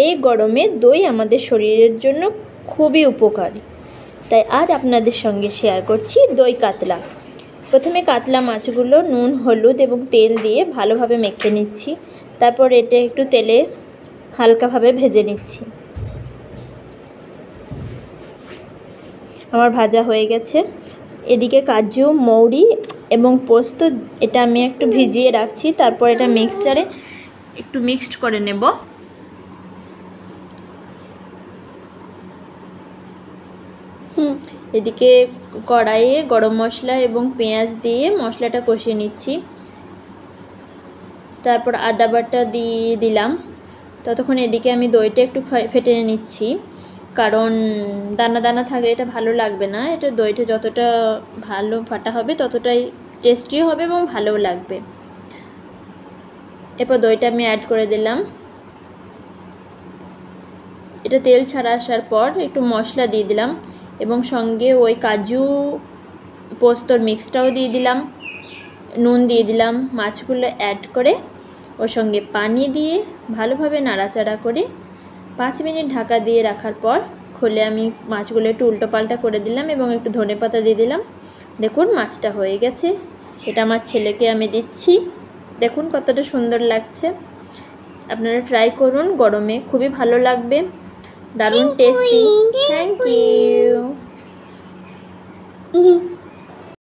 এই গরমে দই আমাদের শরীরের জন্য খুবই উপকারী। তাই আজ আপনাদের সঙ্গে শেয়ার করছি দই কাতলা। প্রথমে কাতলা মাছগুলো নুন, হলুদ এবং তেল দিয়ে ভালোভাবে মেখে নিচ্ছি। তারপর এটা একটু তেলে হালকাভাবে ভেজে নিচ্ছি। আমার ভাজা হয়ে গেছে। এদিকে কাজু, মৌরি এবং পোস্ত এটা আমি একটু ভিজিয়ে রাখছি। তারপর এটা মিক্সচারে একটু মিক্সড করে নেব। এদিকে কড়াইয়ে গরম মশলা এবং পেঁয়াজ দিয়ে মশলাটা কষিয়ে নিচ্ছি। তারপর আদা বাটা দিয়ে দিলাম। ততক্ষণ এদিকে আমি দইটা একটু ফেটে নিচ্ছি, কারণ দানা দানা থাকলে এটা ভালো লাগবে না। এটা দইটা যতটা ভালো ফাটা হবে ততটাই টেস্টিও হবে এবং ভালোও লাগবে। এরপর দইটা আমি অ্যাড করে দিলাম। এটা তেল ছাড়া আসার পর একটু মশলা দিয়ে দিলাম এবং সঙ্গে ওই কাজু পোস্তর মিক্সটাও দিয়ে দিলাম, নুন দিয়ে দিলাম। মাছগুলো অ্যাড করে ওর সঙ্গে পানি দিয়ে ভালোভাবে নাড়াচাড়া করে 5 মিনিট ঢাকা দিয়ে রাখার পর খুলে আমি মাছগুলো একটু উল্টো পাল্টা করে দিলাম এবং একটু ধনেপাতা দিয়ে দিলাম। দেখুন মাছটা হয়ে গেছে। এটা আমার ছেলেকে আমি দিচ্ছি। দেখুন কতটা সুন্দর লাগছে। আপনারা ট্রাই করুন, গরমে খুবই ভালো লাগবে, দারুণ টেস্টি। Thank you.